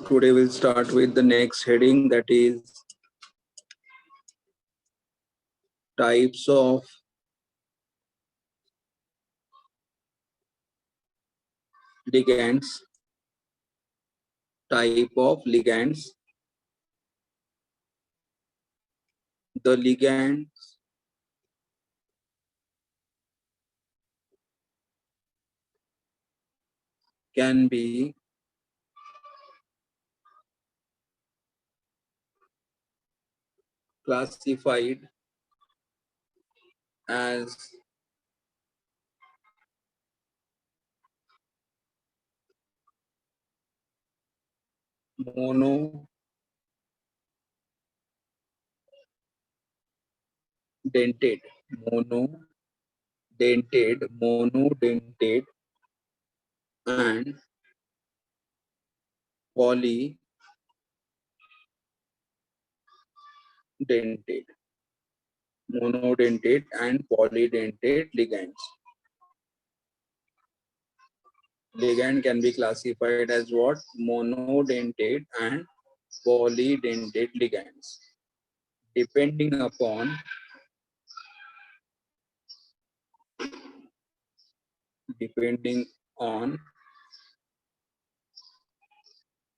Today we'll start with the next heading, that is types of ligands. Type of ligands. The ligands can be classified as monodentate, monodentate and polydentate. Monodentate and polydentate ligands. Ligand can be classified as what? Monodentate and polydentate ligands, depending upon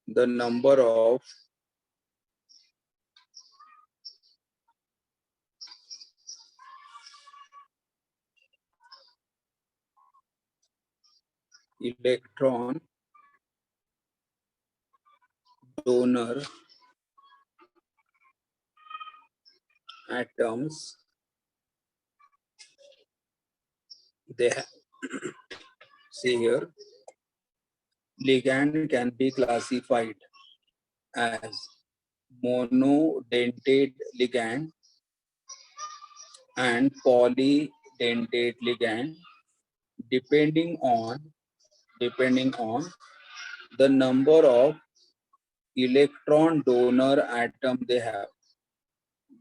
the number of electron donor atoms they have. See here, ligand can be classified as monodentate ligand and polydentate ligand, depending on the number of electron donor atom they have.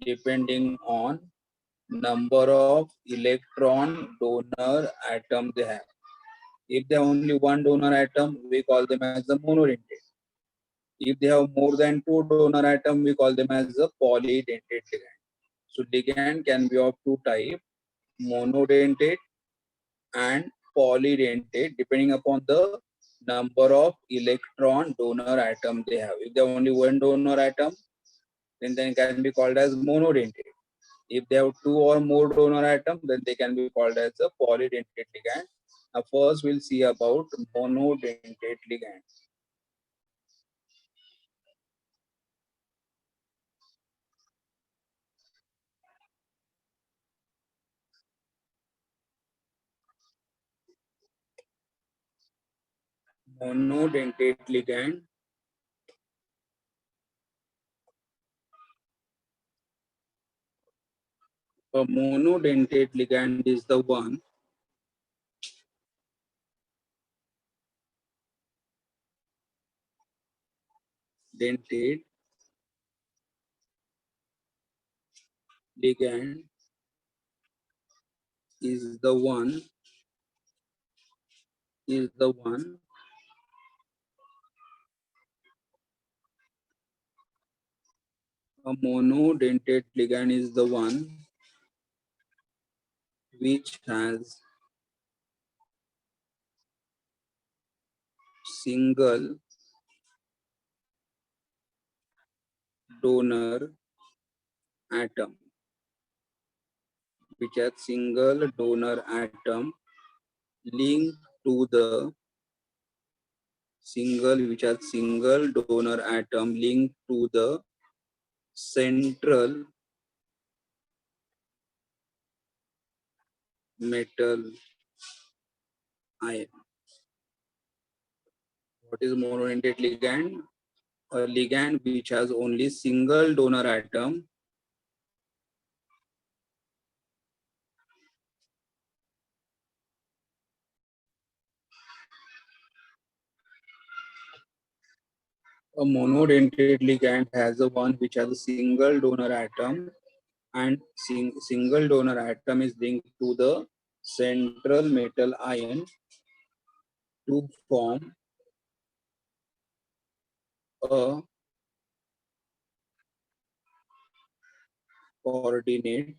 Depending on number of electron donor atom they have. If they have only one donor atom, we call them as the monodentate. If they have more than two donor atom, we call them as the polydentate ligand. So ligand can be of two types, monodentate and polydentate, depending upon the number of electron donor atom they have. If they have only one donor atom, then they can be called as monodentate. If they have two or more donor atoms, then they can be called as a polydentate ligand. Now first we'll see about monodentate ligand. Monodentate ligand a monodentate ligand is the one dentate ligand is the one a monodentate ligand is the one which has single donor atom, which has single donor atom linked to the single donor atom linked to the central metal ion. What is monodentate ligand? A ligand which has only single donor atom a monodentate ligand has a one which has a single donor atom, and single donor atom is linked to the central metal ion to form a coordinate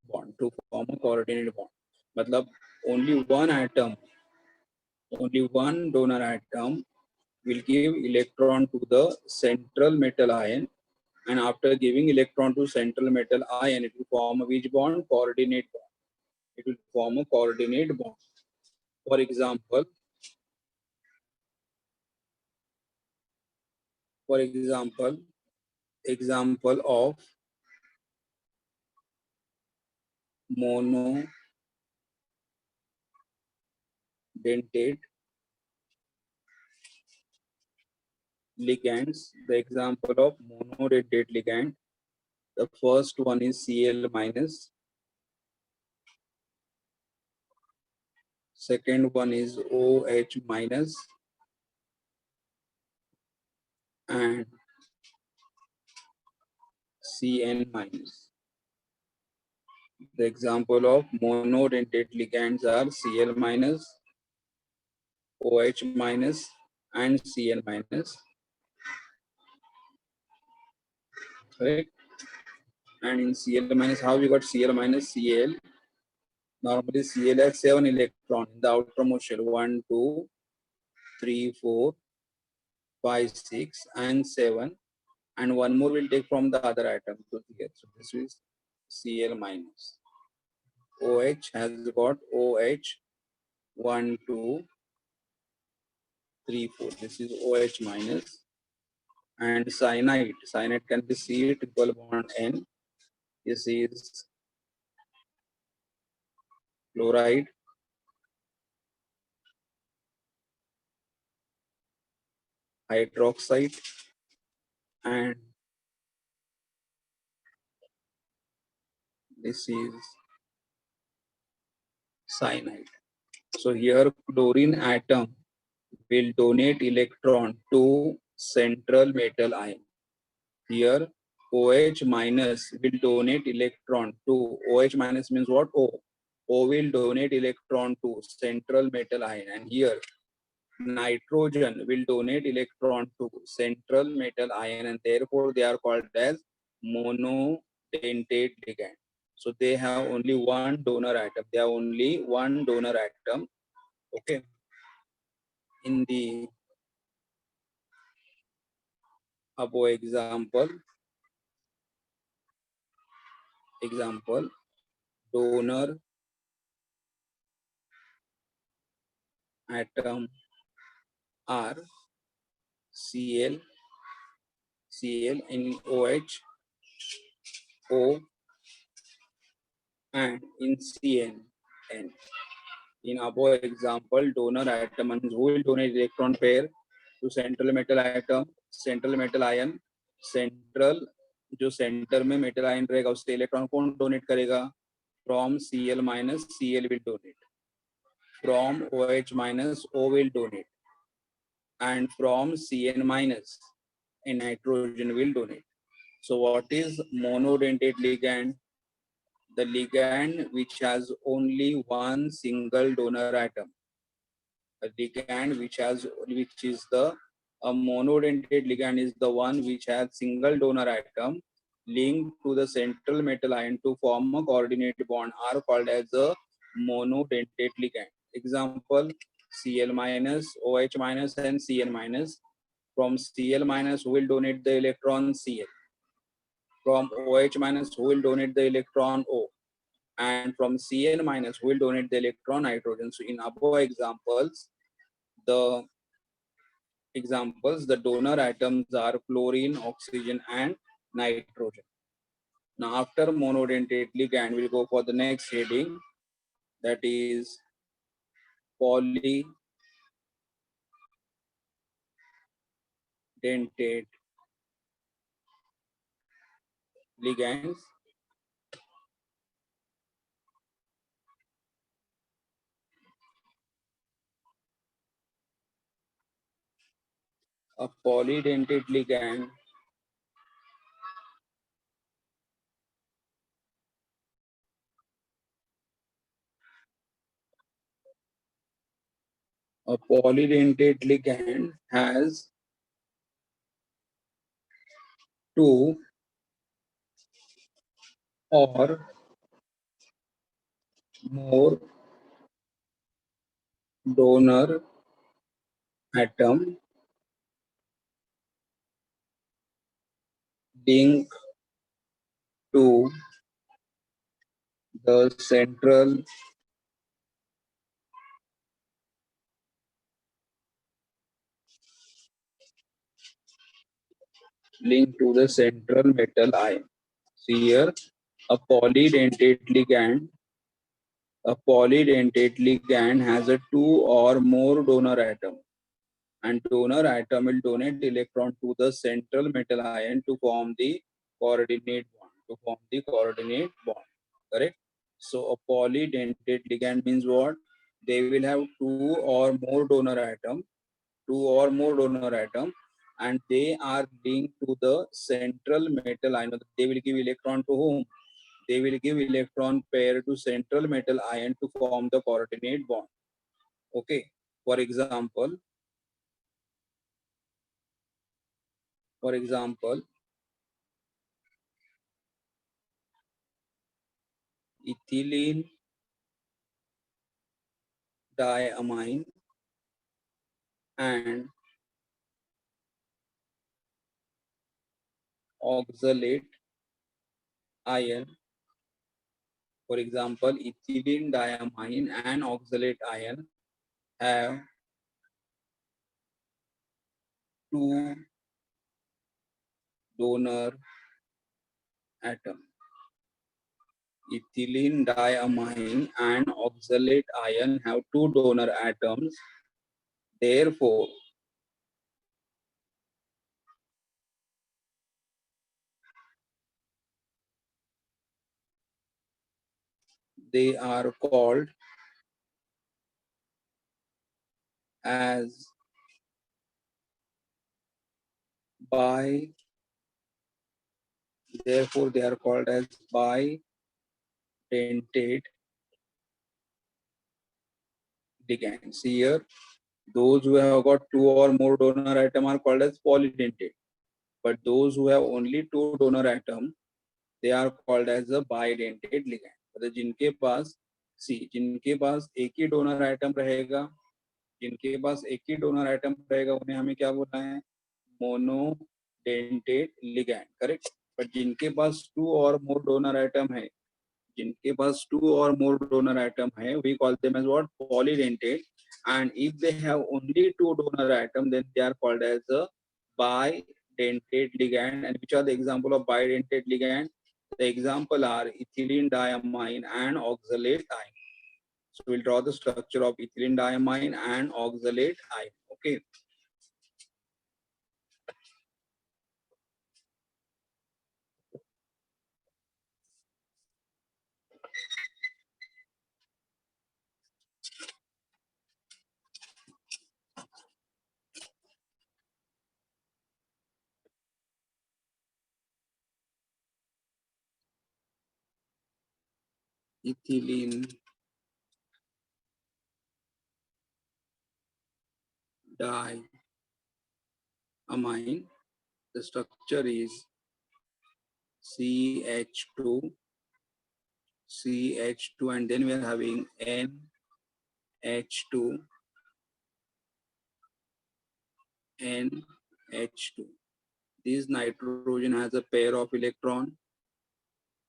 bond, to form a coordinate bond. मतलब only one atom, only one donor atom will give electron to the central metal ion, and after giving electron to central metal ion, it will form a which bond? Coordinate bond. It will form a coordinate bond. For example, example of monodentate ligands. The example of monodentate ligand, the first one is Cl minus, second one is OH minus, and Cn minus. The example of monodentate ligands are Cl minus, OH minus, and Cn minus. Correct? And in Cl minus, how we got Cl minus? Cl. Normally Cl has 7 electrons in the outermost shell. 1, 2, 3, 4, 5, 6, and 7. And one more will take from the other atom. So this is Cl minus. OH has got OH 1, 2, 3, 4. This is OH minus. And cyanide. Cyanide can be C triple bond N. This is chloride. Hydroxide. And this is cyanide. So here chlorine atom will donate electron to central metal ion. Here OH minus will donate electron to, OH minus means what? O. O will donate electron to central metal ion, and here nitrogen will donate electron to central metal ion, and therefore they are called as monodentate ligand. So they have only one donor atom. They have only one donor atom. Okay. In the above example, donor atom are Cl, in OH, O, and in Cn, N. In above example, donor atom means who will donate electron pair to central metal atom, central metal ion, central जो centre में metal ion रहेगा उससे electron कौन donate करेगा? From Cl minus Cl will donate, from OH minus O will donate, and from Cn minus a nitrogen will donate. So what is monodentate ligand? The ligand which has only one single donor atom. A ligand which is the a monodentate ligand is the one which has single donor atom linked to the central metal ion to form a coordinate bond are called as a monodentate ligand. Example, Cl minus, OH minus, and Cn minus. From Cl minus, who will donate the electron? Cl. From OH minus, who will donate the electron? O. And from Cn minus, who will donate the electron? Nitrogen. So in above examples, the donor atoms are chlorine, oxygen, and nitrogen. Now after monodentate ligand, we'll go for the next heading, that is polydentate ligands. A polydentate ligand has two or more donor atom link to the central metal ion. See here, a polydentate ligand. A polydentate ligand has a two or more donor atom, and donor atom will donate electron to the central metal ion to form the coordinate bond. Correct. So a polydentate ligand means what? They will have two or more donor atom, and they are linked to the central metal ion. They will give electron to whom? They will give electron pair to central metal ion to form the coordinate bond. Okay. For example, ethylene diamine and oxalate ion. For example, ethylene diamine and oxalate ion have two donor atom. Ethylene diamine and oxalate ion have two donor atoms. Therefore, they are called as bi. Therefore, they are called as bidentate ligand. See here, those who have got two or more donor atom are called as polydentate. But those who have only two donor atom, they are called as a bidentate ligand. मतलब जिनके पास एक ही donor atom रहेगा, उन्हें हमें क्या बोलना है? Monodentate ligand. Correct. But जिनके पास टू और मोर डोनर आइटम है, we call them as what? Polydentate. And if they have only two donor atom, then they are called as a bidentate ligand. And which are the example of bidentate ligand? The example are ethylene diamine and oxalate ion. So we'll draw the structure of ethylene diamine and oxalate ion. Okay. Ethylene diamine. The structure is CH2, and then we are having NH2, NH2. This nitrogen has a pair of electron.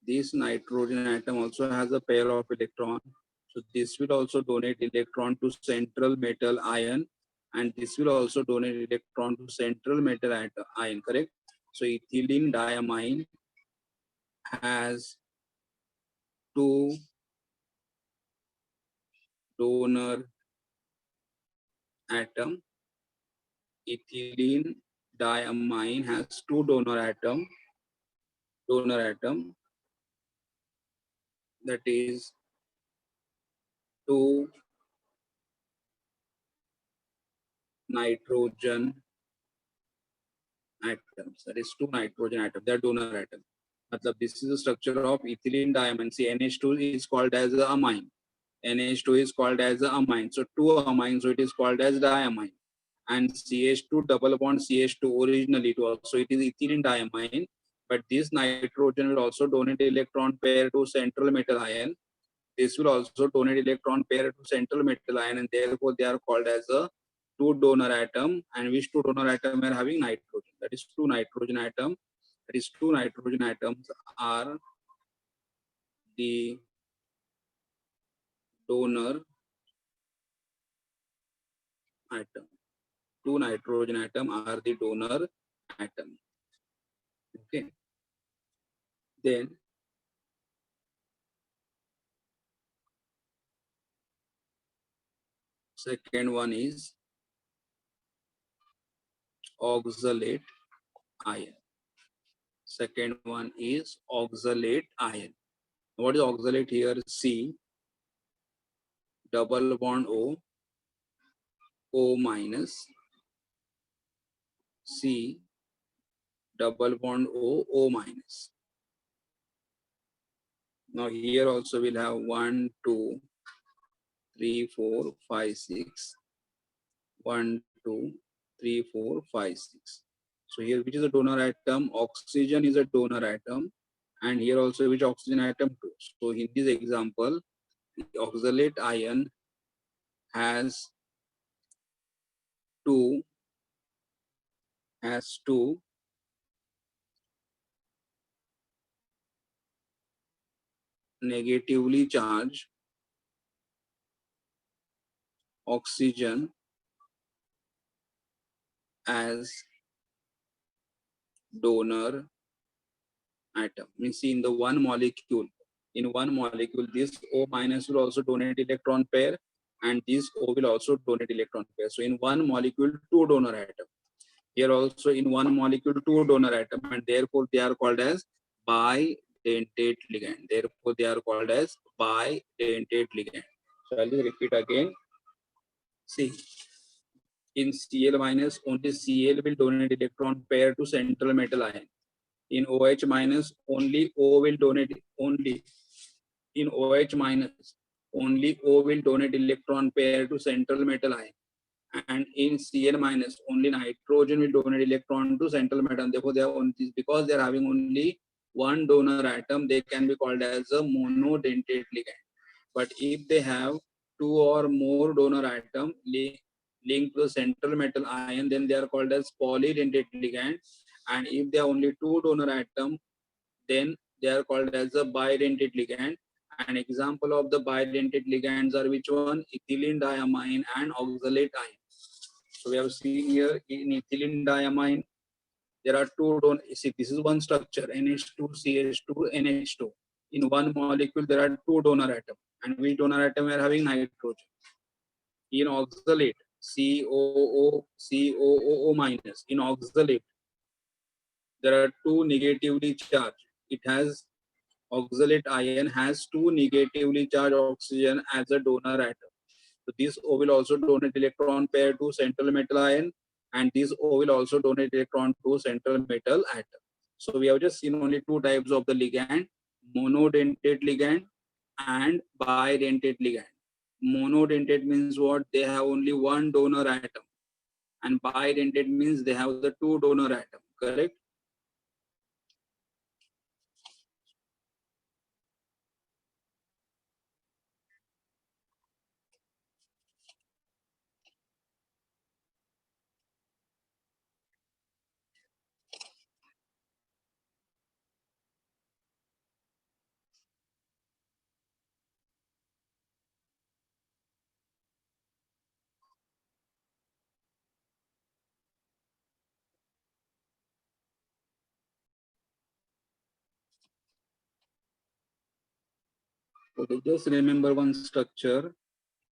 This nitrogen atom also has a pair of electron. So this will also donate electron to central metal ion, and this will also donate electron to central metal ion. Correct. So ethylene diamine has two donor atom. Ethylene diamine has two donor atom. That is two nitrogen atoms. That is two nitrogen atoms. They are donor atoms. This is the structure of ethylene diamine. See, NH2 is called as a amine. NH2 is called as a amine. So two amines, so it is called as diamine. And CH2 double bond CH2 originally it was. So it is ethylene diamine. but this nitrogen will also donate electron pair to central metal ion. This will also donate electron pair to central metal ion, and therefore they are called as a two donor atom. And which two donor atom are having nitrogen? That is two nitrogen atom. That is two nitrogen atoms are the donor atom. Two nitrogen atom are the donor atom. Okay. Then second one is oxalate ion. Second one is oxalate ion. What is oxalate here? C double bond O, O minus, C double bond O, O minus. Now here also we'll have 1, 2, 3, 4, 5, 6. 1, 2, 3, 4, 5, 6. So here which is a donor atom? Oxygen is a donor atom. And here also which oxygen atom? 2. So in this example, the oxalate ion has two negatively charged oxygen as donor atom. Means in the one molecule, this O minus will also donate electron pair, and this O will also donate electron pair. So in one molecule, two donor atom. Here also in one molecule, two donor atom, and therefore they are called as bidentate ligand. Therefore they are called as bidentate ligand. So I'll just repeat again. See, in Cl minus, only Cl will donate electron pair to central metal ion. In OH minus, only O will donate only. In OH minus, only O will donate electron pair to central metal ion. And in Cl minus, only nitrogen will donate electron to central metal. Therefore, they are only, because they are having only one donor atom, they can be called as a monodentate ligand. But if they have two or more donor atom linked to the central metal ion, then they are called as polydentate ligand. And if they are only two donor atom, then they are called as a bidentate ligand. An example of the bidentate ligands are which one? Ethylene diamine and oxalate ion. So we have seen here in ethylene diamine, there are two donor. See, this is one structure, NH2, CH2, NH2. In one molecule, there are two donor atoms. And which donor atom are having nitrogen? In oxalate, COO minus. In oxalate, there are two negatively charged. It has oxalate ion has two negatively charged oxygen as a donor atom. So this O will also donate electron pair to central metal ion, and this O will also donate electron to central metal atom. So we have just seen only two types of the ligand, monodentate ligand and bidentate ligand. Monodentate means what? They have only one donor atom, and bidentate means they have the two donor atom, correct? Okay, just remember one structure,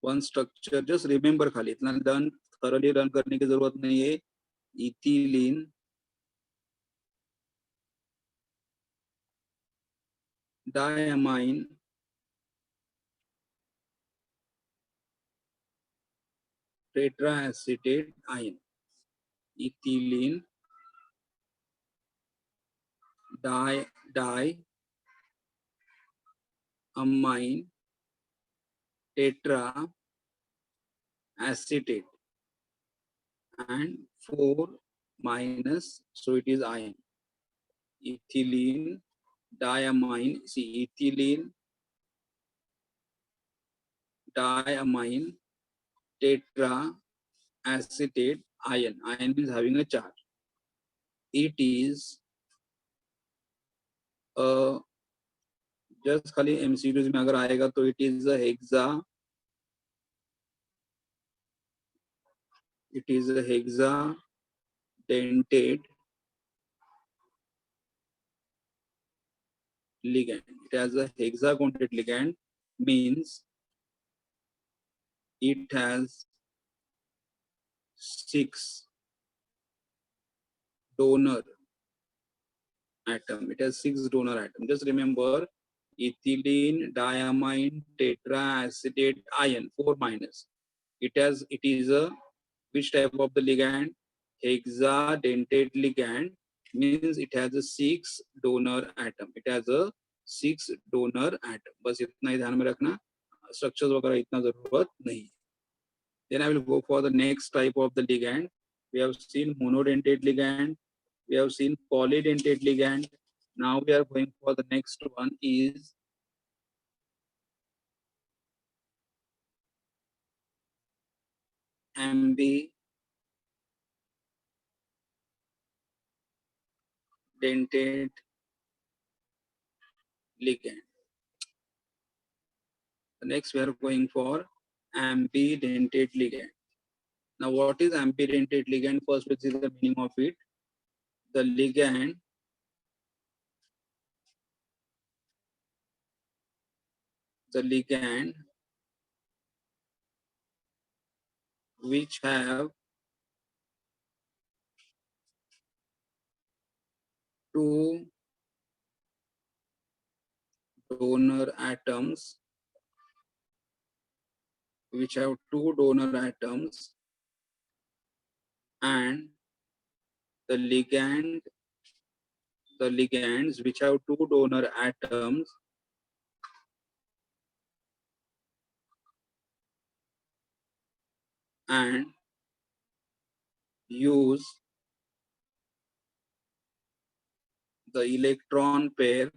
just remember खाली इतना done thoroughly run करने की जरूरत नहीं है. Ethylene diamine tetraacetate ion. Ethylene diamine tetraacetate and 4 minus, so it is ion. ethylene diamine. See, ethylene diamine tetra acetate ion. Ion means having a charge. It is a just खाली MCQs में अगर आएगा तो it is a hexa. It is a hexa dentate ligand. It has a hexagontate ligand, means it has 6 donor atom. It has 6 donor atom. Just remember ethylene diamine tetraacetate ion 4 minus. It is a which type of the ligand? Hexadentate ligand, means it has a 6 donor atom. It has a 6 donor atom. बस इतना ही ध्यान में रखना, structures वगैरह इतना जरूरत नहीं. Then I will go for the next type of the ligand. We have seen monodentate ligand. We have seen polydentate ligand. Now we are going for the next one is ambidentate ligand. Next we are going for ambidentate ligand. Now what is ambidentate ligand? First, which is the meaning of it? The ligand which have 2 donor atoms, and the ligands which have 2 donor atoms and use the electron pair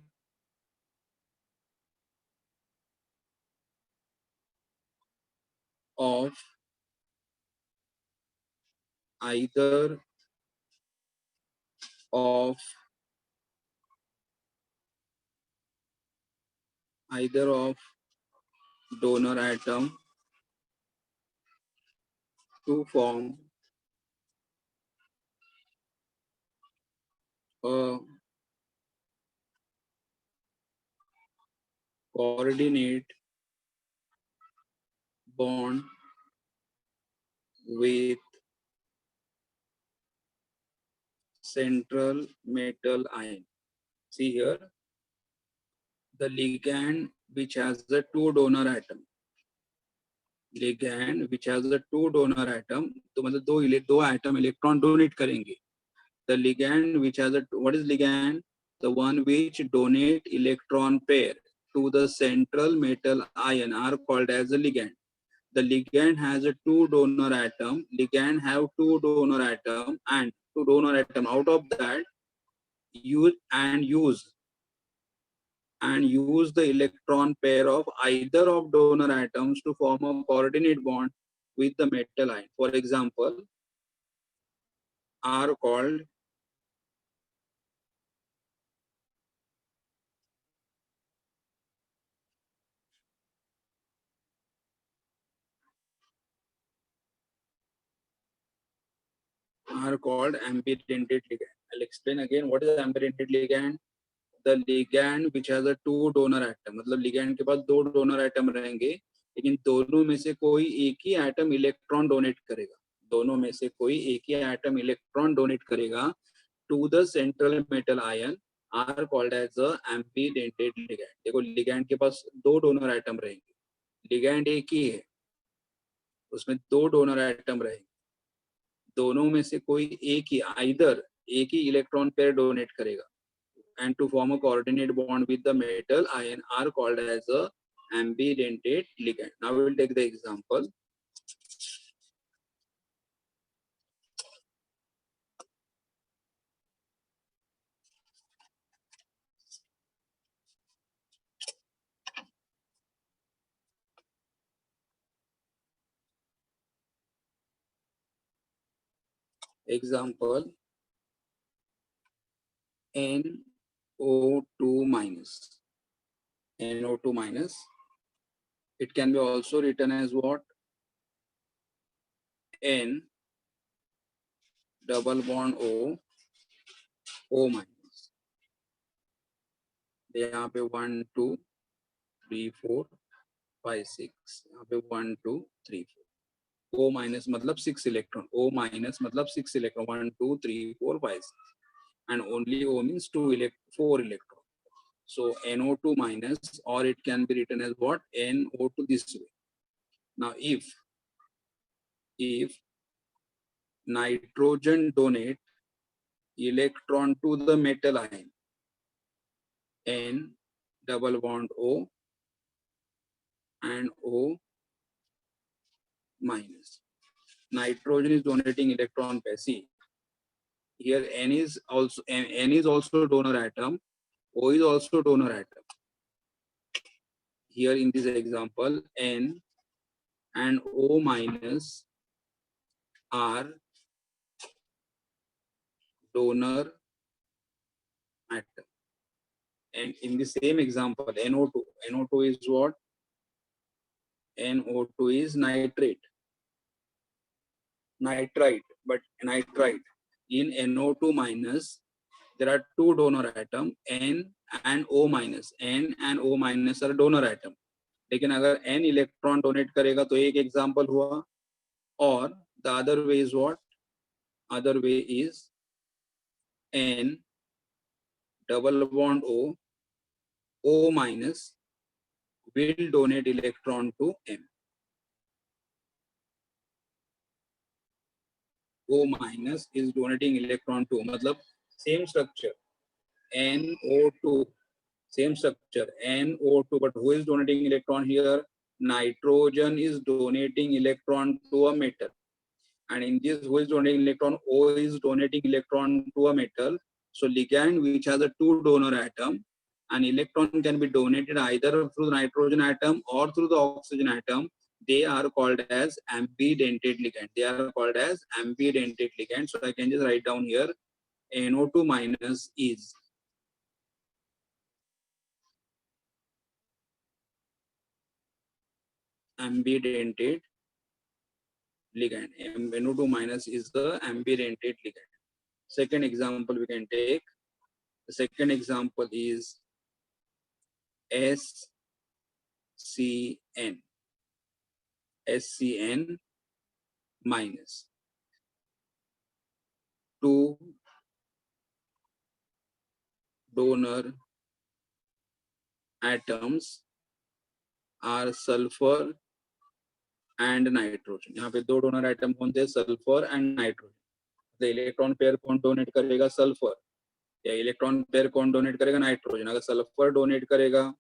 of either of donor atom to form a coordinate bond with central metal ion. See here, the ligand which has the 2 donor atom. Ligand which has the 2 donor atom, तो मतलब दो atom electron donate करेंगे. The ligand which has a, what is ligand? The one which donate electron pair to the central metal ion are called as a ligand. The ligand has a 2 donor atom. Ligand have 2 donor atom and 2 donor atom. Out of that, use the electron pair of either of donor atoms to form a coordinate bond with the metal ion. For example, are called ambidentate ligand. I'll explain again what is ambidentate ligand. The ligand which has a 2 donor atom, मतलब ligand के पास 2 donor atom रहेंगे, लेकिन दोनों में से कोई एक ही एटम इलेक्ट्रॉन डोनेट करेगा. दोनों में से कोई एक ही एटम इलेक्ट्रॉन डोनेट करेगा to the central metal ion are called as a ambidentate ligand. देखो लिगैंड के पास 2 डोनर एटम रहेंगे, लिगैंड एक ही है, उसमें 2 डोनर एटम रहेंगे, दोनों में से कोई एक ही इलेक्ट्रॉन पेयर डोनेट करेगा, and to form a coordinate bond with the metal ion are called as a ambidentate ligand. Now we will take the example. Example, NO2 minus. NO2 minus. It can be also written as what? N double bond O minus. यहाँ पे 1 2 3 4 5 6, यहाँ पे 1 2 3 4. O minus मतलब 6 electron. O minus मतलब 6 electron. 1 2 3 4 5 6. And only O means 4 electron. So NO2 minus, or it can be written as what? NO2 this way. Now if nitrogen donate electron to the metal ion, N double bond O and O minus. Nitrogen is donating electron passive. Here N is also donor atom. O is also donor atom. Here in this example, N and O minus are donor atom. And in the same example, NO2 is what? NO2 is nitrite. But nitrite. In NO2 minus, there are two donor atom, N and O minus. N and O minus are donor atom. लेकिन अगर N electron donate करेगा तो एक example हुआ. और the other way is what? Other way is N double bond O minus will donate electron to M. O minus is donating electron to, मतलब same structure, NO2, same structure, NO2, but who is donating electron here? Nitrogen is donating electron to a metal. And in this, who is donating electron? O is donating electron to a metal. So ligand which has a two donor atom, an electron can be donated either through the nitrogen atom or through the oxygen atom. They are called as ambidentate ligand. They are called as ambidentate ligand. So I can just write down here, NO2 minus is ambidentate ligand. NO2 minus is the ambidentate ligand. Second example we can take. The second example is SCN. SCN minus. Two donor atoms are sulfur and nitrogen. यहाँ पे दो donor atom कौन थे? Sulfur and nitrogen. The electron pair कौन donate करेगा? Sulfur. या electron pair कौन donate करेगा? Nitrogen. अगर sulfur donate करेगा,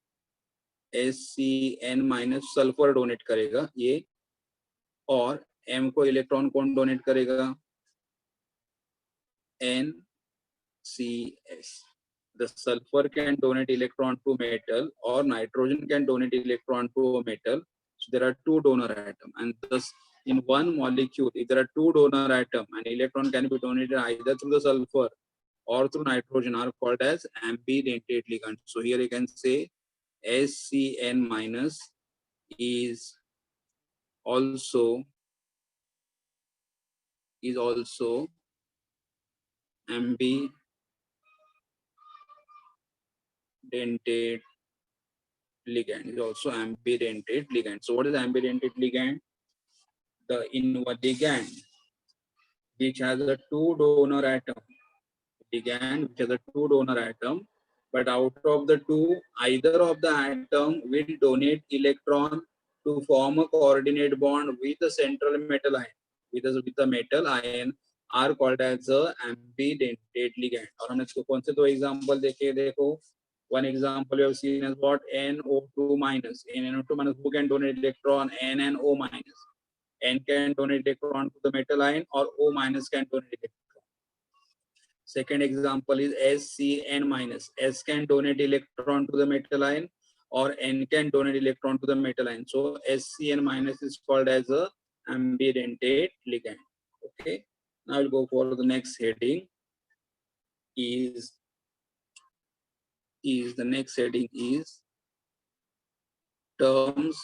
SCN minus sulfur donate करेगा ये, और M को electron कौन donate करेगा? NCS. The sulfur can donate electron to metal, or nitrogen can donate electron to a metal. So there are two donor atoms, and thus in one molecule, if there are two donor atoms, an electron can be donated either through the sulfur or through nitrogen, are called as ambidentate ligand. So here you can say SCN minus is also ambidentate ligand. Is also ambidentate ligand. So what is ambidentate ligand? The ligand which has a two donor atom. Ligand which has a two donor atom, but out of the two, either of the atom will donate electron to form a coordinate bond with the central metal ion. With the metal ion are called as a ambidentate ligand. और हमने इसको कौन से दो example देखे? देखो, one example you have seen as what? NO2 minus. In NO2 minus, who can donate electron? N and O minus. N can donate electron to the metal ion, or O minus can donate electron. Second example is SCN minus. S can donate electron to the metal ion, or N can donate electron to the metal ion. So SCN minus is called as a ambidentate ligand. Okay. Now I'll go for the next heading. The next heading is terms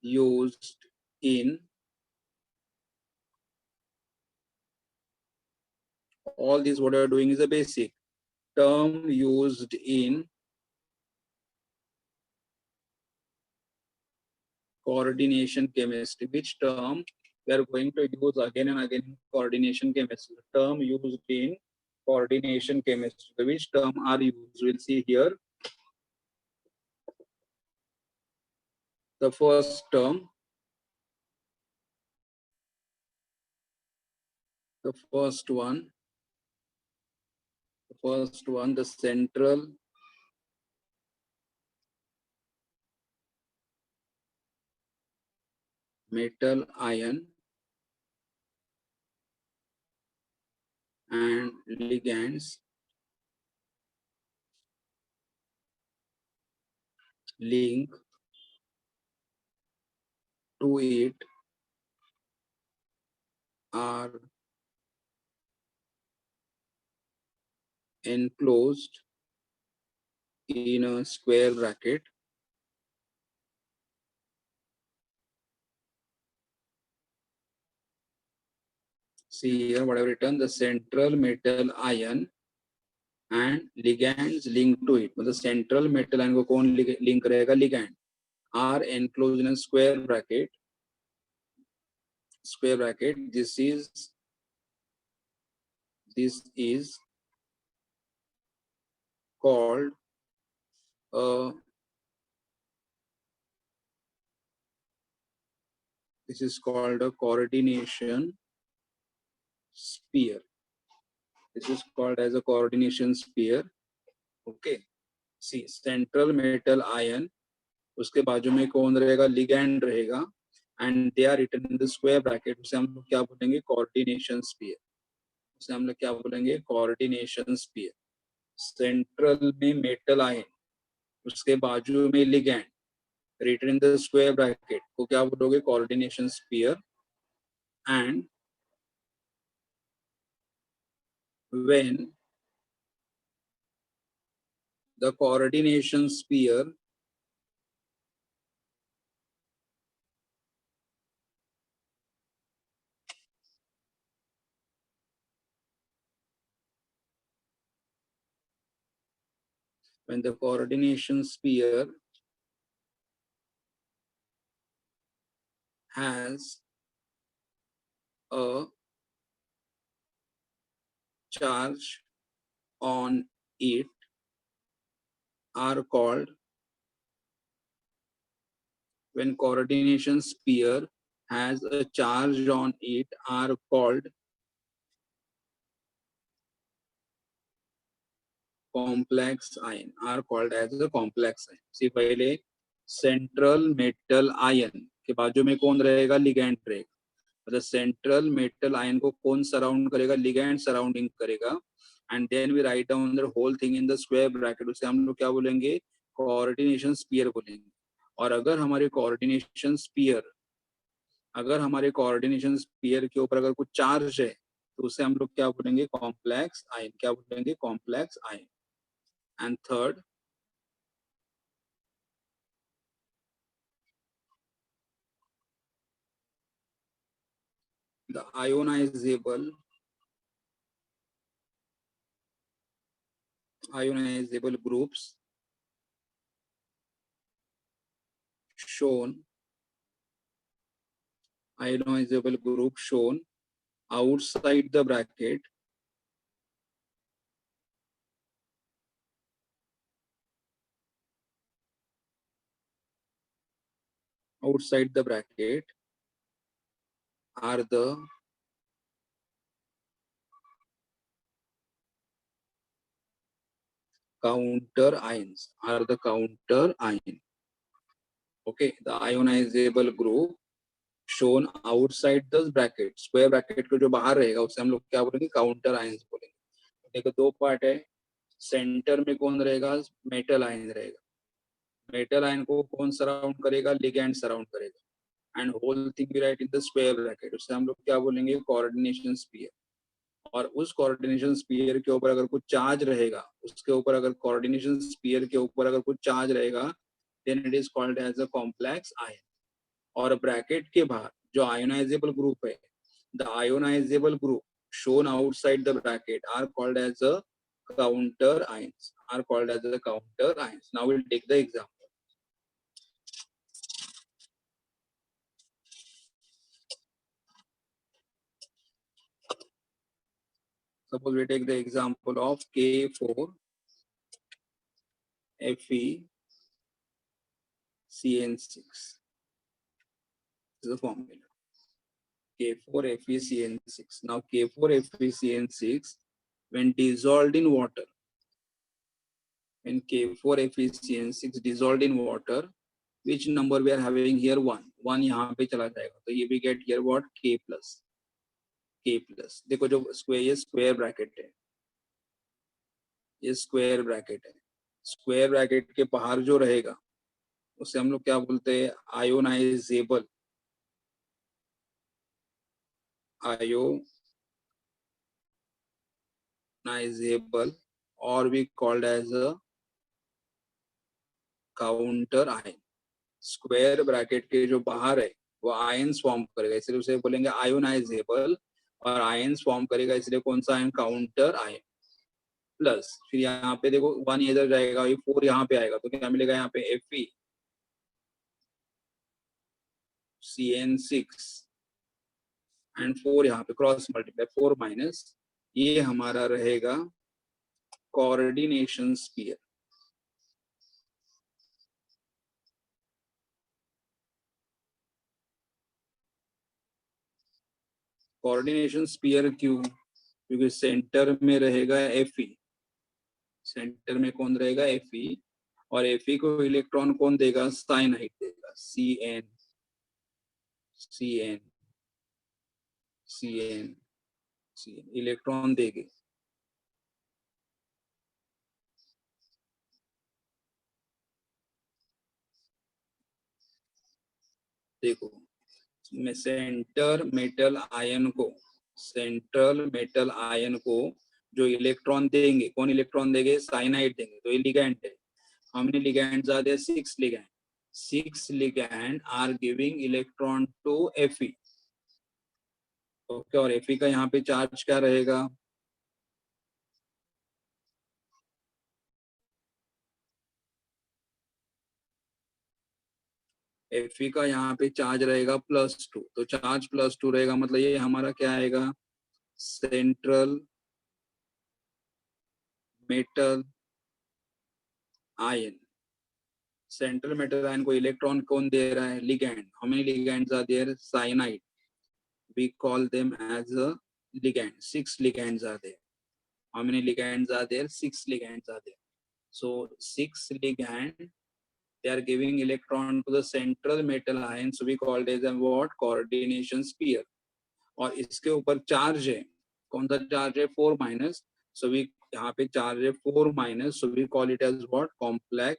used in all these. What are doing is a basic term used in coordination chemistry. Which term we are going to use again and again in coordination chemistry? The term used in coordination chemistry. Which term are used? We'll see here. The first term, the first one, the central metal ion and ligands link to it are enclosed in a square bracket. See here what I've written, the central metal ion and ligands linked to it. The central metal ion को कौन link करेगा? Ligand. Are enclosed in a square bracket. Square bracket. This is called a coordination sphere. This is called as a coordination sphere. Okay. See, central metal ion, उसके बाजू में कौन रहेगा? Ligand रहेगा, and they are written in the square bracket. उसे हम लोग क्या बोलेंगे? coordination sphere. उसे हम लोग क्या बोलेंगे? coordination sphere. Central में metal ion, उसके बाजू में ligand, written in the square bracket को क्या बोलोगे? coordination sphere. And when the coordination sphere has a charge on it are called, when coordination sphere has a charge on it are called complex ion, are called as a complex ion. See, पहले central metal ion के बाजू में कौन रहेगा? ligand रहेगा. मतलब central metal ion को कौन surround करेगा? ligand surrounding करेगा. And then we write down the whole thing in the square bracket. उसे हम लोग क्या बोलेंगे? coordination sphere बोलेंगे. और अगर हमारे coordination sphere के ऊपर अगर कुछ चार्ज है तो उसे हम लोग क्या बोलेंगे? Complex ion. क्या बोलेंगे? Complex ion. And third, the ionizable groups shown outside the bracket are the counter ions. Okay, the ionizable group shown outside the bracket, square bracket को जो बाहर रहेगा उसे हम लोग क्या बोलेंगे? काउंटर आयंस बोलेंगे. देखो दो पार्ट है. सेंटर में कौन रहेगा? मेटल आयन रहेगा. मेटल आयन को कौन सराउंड करेगा? लिगैंड सराउंड करेगा. and whole thing we write in the square bracket, उससे हम लोग क्या बोलेंगे, कोऑर्डिनेशन स्फीयर। और उस कोऑर्डिनेशन स्फीयर के ऊपर अगर कुछ चार्ज रहेगा, उसके ऊपर अगर कोऑर्डिनेशन स्फीयर के ऊपर अगर कुछ चार्ज रहेगा, then it is called as a complex ion. और ब्रैकेट के बाहर जो आयोनाइजेबल ग्रुप है, the ionisable group shown outside the bracket are called as a counter ions, are called as a counter ions. Now we'll take the example. Suppose we take the example of K4 FeCN6. This is the formula. K4 FeCN6. Now K4 FeCN6 when dissolved in water, when K4 FeCN6 dissolved in water, which number we are having here? 1 यहाँ पे चला जाएगा, तो ये we get here what? K plus. देखो जो square, ये square bracket है, ये स्क्वायर ब्रैकेट है। स्क्वायर ब्रैकेट के बाहर जो रहेगा उसे हम लोग क्या बोलते हैं? आयोनाइजेबल, आयोनाइजेबल और भी called as a counter ion. Square bracket के जो बाहर है वो आयंस फॉर्म करेगा, इसलिए उसे बोलेंगे आयोनाइजेबल, और आयंस फॉर्म करेगा इसलिए कौन सा आयन? Counter ion. प्लस फिर यहाँ पे देखो 1 इधर जाएगा, ये 4 यहाँ पे आएगा, तो क्या मिलेगा यहाँ पे? FeCN6 एंड 4 यहाँ पे क्रॉस मल्टीप्लाई, 4 माइनस, ये हमारा रहेगा कोऑर्डिनेशन स्फीयर। कोऑर्डिनेशन स्फीयर क्यों? क्योंकि सेंटर में रहेगा Fe, सेंटर में कौन रहेगा? Fe, और Fe को इलेक्ट्रॉन कौन देगा? साइनाइड देगा, Cn, Cn, Cn, Cn electron देगी। देखो मैं सेंटर मेटल आयन को, सेंट्रल मेटल आयन को जो इलेक्ट्रॉन देंगे, कौन इलेक्ट्रॉन देंगे? साइनाइड देंगे, तो ये लिगैंड है। How many ligands are there? 6 ligand. 6 ligand are giving electron to Fe. Okay, और Fe का यहाँ पे चार्ज क्या रहेगा? Fe का यहाँ पे चार्ज रहेगा +2, तो चार्ज +2 रहेगा, मतलब ये हमारा क्या आएगा? Central metal ion. Central metal ion को इलेक्ट्रॉन कौन दे रहा है? Ligand. How many ligands are there? Cyanide, we call them as a ligand. 6 ligands are there. How many ligands are there? 6 ligands are there. So 6 ligand, they are giving electron to the central metal ion, so we call it as a what? Coordination sphere. और इसके ऊपर charge है, कौन सा charge है? 4 minus, so we यहाँ पे charge है 4 minus, so we call it as what? Complex.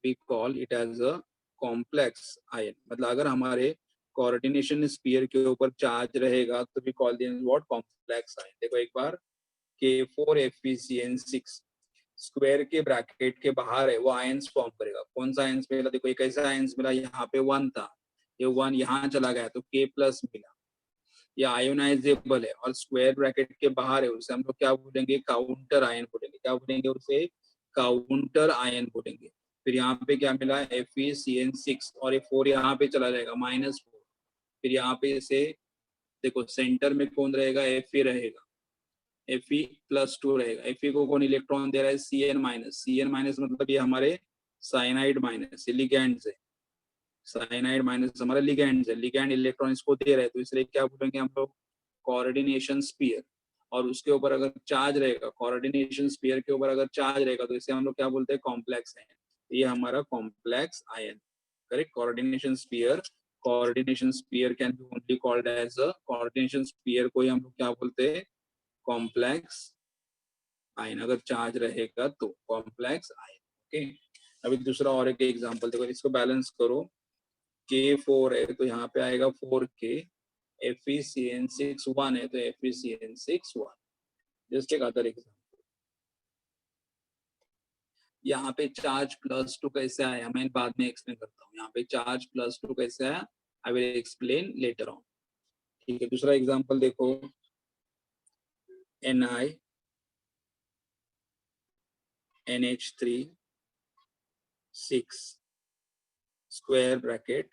We call it as a complex ion. मतलब अगर हमारे कोऑर्डिनेशन स्फीयर के ऊपर चार्ज रहेगा तो we call them what? Complex ion. देखो एक बार, K4 FeCN6 स्क्वायर के ब्रैकेट के बाहर है, वो आयंस फॉर्म करेगा। कौन सा आयंस मिला? देखो एक ऐसा आयंस मिला, यहाँ पे 1 था, ये 1 यहाँ चला गया तो K प्लस मिला, ये आयोनाइजेबल है, और स्क्वायर ब्रैकेट के बाहर है, उसे हम लोग क्या बोलेंगे? काउंटर आयन बोलेंगे। क्या बोलेंगे उसे? काउंटर आयन बोलेंगे। फिर यहाँ पे क्या मिला? FeCN6, और ये 4 यहाँ पे चला जाएगा, -4। फिर यहाँ पे से देखो सेंटर में कौन रहेगा? Fe रहेगा, Fe+2 रहेगा। Fe को कौन इलेक्ट्रॉन दे रहा है? Cn-, Cn- मतलब ये हमारे साइनाइड माइनस, ये लिगैंड्स है, साइनाइड माइनस हमारा लिगैंड्स है, लिगैंड इलेक्ट्रॉन इसको दे रहे हैं, तो इसलिए क्या बोलेंगे हम लोग? Coordination sphere. और उसके ऊपर अगर चार्ज रहेगा, कोऑर्डिनेशन स्फीयर के ऊपर अगर चार्ज रहेगा, तो इसे हम लोग क्या बोलते हैं? Complex ion. ये हमारा complex ion, correct? Coordination sphere, coordination sphere can be only called as a, coordination sphere को ही हम लोग क्या बोलते हैं? कॉम्प्लेक्स आयन, अगर चार्ज रहेगा तो कॉम्प्लेक्स आयन। ओके, अभी दूसरा और एक एग्जांपल देखो, इसको बैलेंस करो। K4 है तो यहाँ पे आएगा 4K, FeCN6 1 है तो FeCN6 1। जस्ट एक अदर एग्जाम्पल, यहाँ पे चार्ज +2 कैसे आया मैं बाद में एक्सप्लेन करता हूँ। यहाँ पे चार्ज +2 कैसे आया I will explain later on. ठीक है, दूसरा एग्जाम्पल देखो, Ni NH3 6 square bracket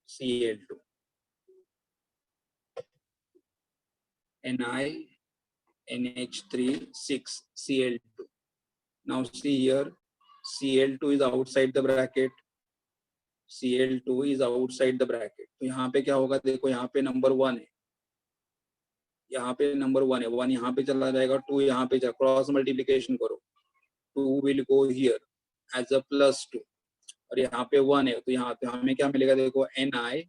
Cl2, Ni NH3 6 Cl2. Now see here, Cl2 is outside the bracket, Cl2 is outside the bracket. तो यहाँ पे क्या होगा, देखो यहाँ पे नंबर 1 है, यहाँ पे नंबर 1 है, 1 यहाँ पे चला जाएगा, 2 यहाँ पे जा, क्रॉस मल्टीप्लीकेशन करो, 2 will go here as a +2 और यहाँ पे 1 है तो यहाँ पे हमें क्या मिलेगा, देखो Ni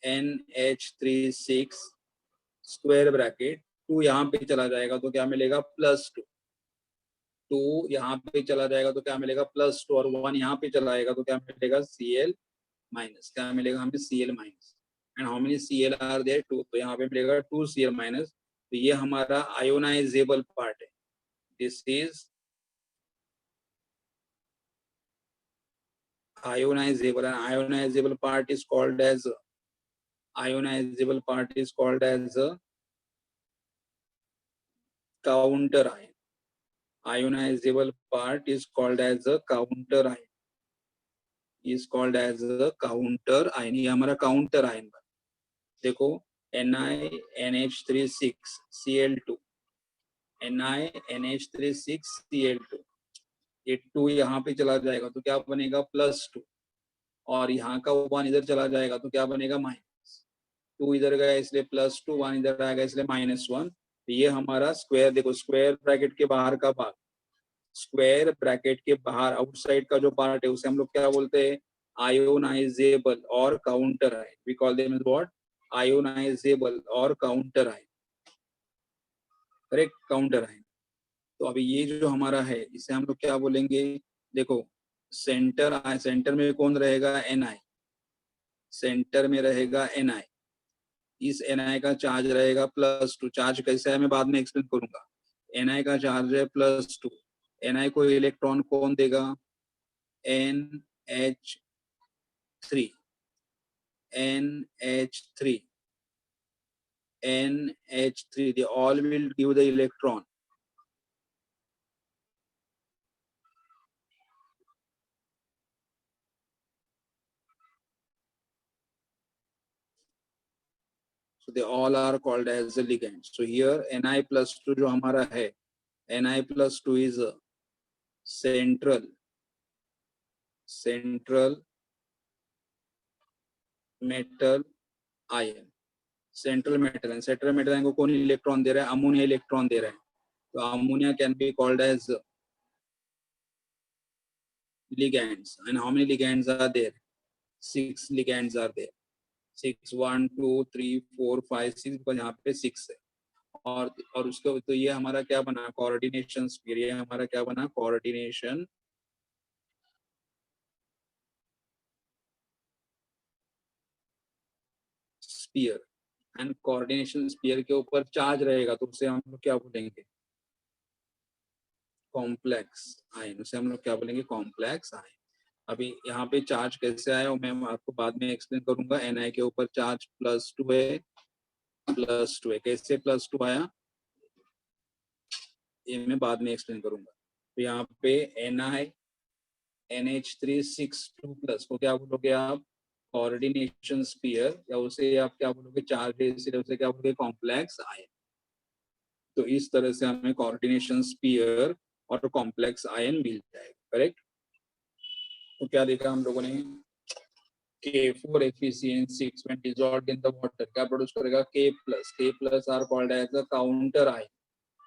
NH36 स्क्वायर ब्रैकेट 2 यहाँ पे चला जाएगा तो क्या मिलेगा +2, 2 यहाँ पे चला जाएगा तो क्या मिलेगा +2 और 1 यहाँ पे चला जाएगा तो क्या मिलेगा Cl माइनस, क्या मिलेगा हमें Cl minus. And how many Cl are there, 2, तो यहाँ पे मिलेगा 2 Cl माइनस। तो ये हमारा आयोनाइजेबल पार्ट है, this is ionizable, and ionizable part is called as a counter ion. Ionizable part is called as a counter ion, is called as a counter ion. ये हमारा counter ion बना, देखो NiNH36 Cl2, NiNH36 Cl2, ये 2 यहाँ पे चला जाएगा तो क्या बनेगा +2 और यहाँ का 1 इधर चला जाएगा तो क्या बनेगा -2, इधर गया इसलिए +2, 1 इधर आएगा इसलिए -1। तो ये हमारा स्क्वायर, देखो स्क्वायर ब्रैकेट के बाहर का भाग, स्क्वायर ब्रैकेट के बाहर आउटसाइड का जो पार्ट है उसे हम लोग क्या बोलते हैं, आयोनाइजेबल और counter ion. We call them as what, ionizable और counter ion, correct, counter ion. तो अभी ये जो हमारा है इसे हम लोग क्या बोलेंगे, देखो सेंटर में कौन रहेगा, Ni, सेंटर में रहेगा Ni, इस Ni का चार्ज रहेगा +2, चार्ज कैसा है मैं बाद में एक्सप्लेन करूंगा। Ni का चार्ज है +2, Ni को इलेक्ट्रॉन कौन देगा, NH3, NH3, NH3, they all will give the electron. So they all are called as the ligands. So here Ni+2 जो हमारा है, Ni+2 is a central metal ion. Central metal ion को कौन electron दे रहा है, ammonia electron दे रहा है। तो ammonia can be called as ligands. And how many ligands are there, 6 ligands are there, 6, 1 2 3 4 5 6, because यहाँ पे 6 है। और उसको तो ये हमारा क्या बना, कोऑर्डिनेशन स्फीयर, ये हमारा क्या बना, coordination sphere. And coordination sphere के ऊपर चार्ज रहेगा तो उसे हम लोग क्या बोलेंगे, कॉम्प्लेक्स आयन, उसे हम लोग क्या बोलेंगे, कॉम्प्लेक्स आयन। अभी यहाँ पे चार्ज कैसे आया मैं आपको बाद में एक्सप्लेन करूंगा। Ni के ऊपर चार्ज +2 है, कैसे +2 आया ये मैं बाद में एक्सप्लेन करूंगा। तो यहाँ पे Ni NH362+ को क्या बोलोगे आप, कोऑर्डिनेशन स्फीयर, या उसे आप क्या बोलोगे, चार्ज, इसलिए उसे क्या बोलोगे, कॉम्प्लेक्स आयन। तो इस तरह से हमें कोऑर्डिनेशन स्फीयर और कॉम्प्लेक्स आयन मिल जाएगा, करेक्ट। तो क्या देखा हम लोगों ने, K4 FeCN6 when dissolved in the water क्या प्रोड्यूस करेगा, K+ are called as a counter ion.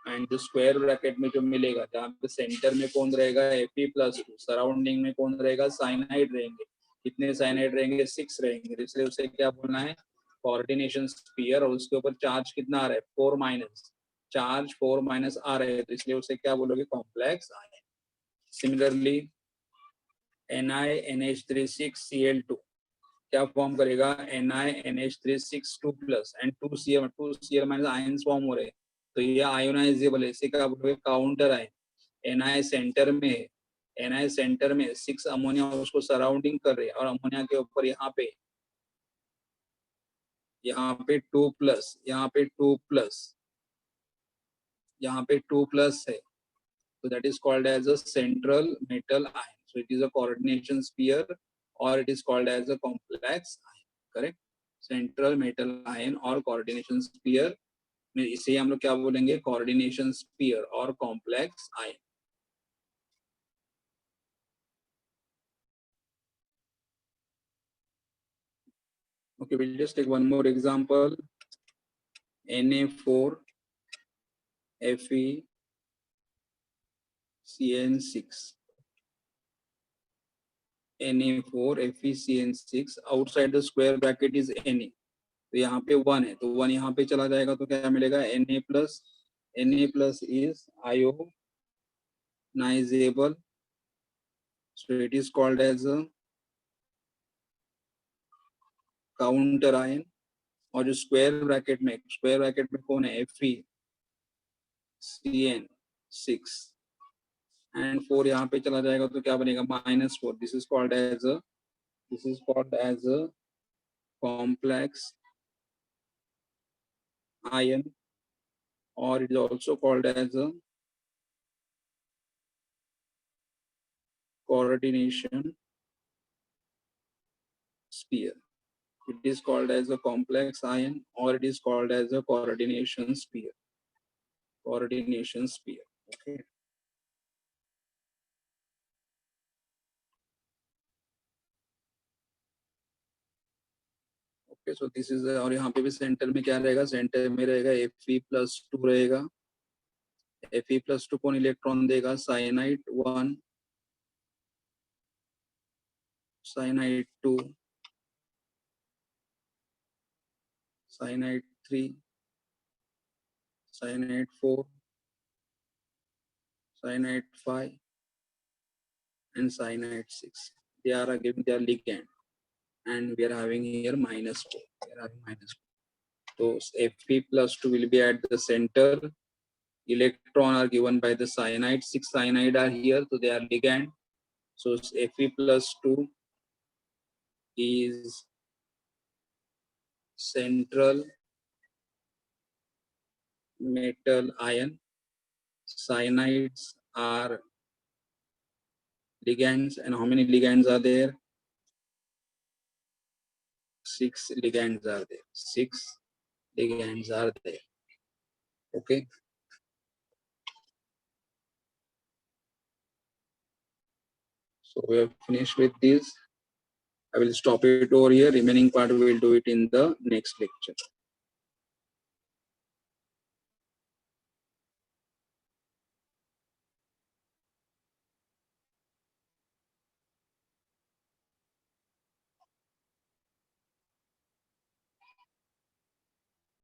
And जो स्क्वायर ब्रैकेट में जो मिलेगा, जहाँ पे सेंटर में कौन रहेगा, Fe+2, सराउंडिंग में कौन रहेगा, साइनाइड रहेंगे। कितने साइनाइड रहेंगे, 6 रहेंगे, इसलिए उसे क्या बोलना है, कोऑर्डिनेशन स्फीयर। और उसके ऊपर चार्ज कितना आ रहा है, 4- चार्ज 4- आ रहे हैं, तो इसलिए उसे क्या बोलोगे, कॉम्प्लेक्स आयन। सिमिलरली NiNH36Cl2 क्या फॉर्म करेगा, NiNH362 and 2Cl minus ions form हो रहे हैं, तो ये आयोनाइजेबल है, इसे क्या बोलोगे, काउंटर आयन। Na सेंटर में है, Na सेंटर में 6 अमोनिया उसको सराउंडिंग कर रहे हैं, और अमोनिया के ऊपर यहाँ पे 2 प्लस, यहाँ पे 2 प्लस, यहाँ पे 2 प्लस है, so that is called as a central metal ion. So it is a coordination sphere or it is called as a complex ion, correct? Central metal ion और coordination sphere में इसे हम लोग क्या बोलेंगे, coordination sphere और complex ion. Okay, we'll just take one more example. Na4 FeCN6. Na4 FeCN6, outside the square bracket is Na. तो यहाँ पे 1 है, तो 1 यहाँ पे चला जाएगा, तो क्या मिलेगा, Na plus is ionizable, so it is called as a counter ion. और जो स्क्वायर ब्रैकेट में कौन है, FeCN6 एंड 4 यहाँ पे चला जाएगा, तो क्या बनेगा, -4. This is called as a complex ion, or it is also called as a coordination sphere. It is called as a complex ion, or it is called as a coordination sphere. Okay. Okay, so this is और यहाँ पे भी centre में क्या रहेगा, centre में रहेगा Fe+2 रहेगा. Fe+2 कौन इलेक्ट्रॉन देगा, cyanide 1, cyanide 2, cyanide 3, cyanide 4, cyanide 5 and cyanide 6. They are giving their ligand, and we are having here -4. We are having -4. So Fe+2 will be at the center. Electron are given by the cyanide. 6 cyanide are here, so they are ligand. So Fe+2 is central metal ion. Cyanides are ligands, and how many ligands are there? 6 ligands are there. 6 ligands are there. Okay. So we have finished with this. I will stop it over here. Remaining part we will do it in the next lecture.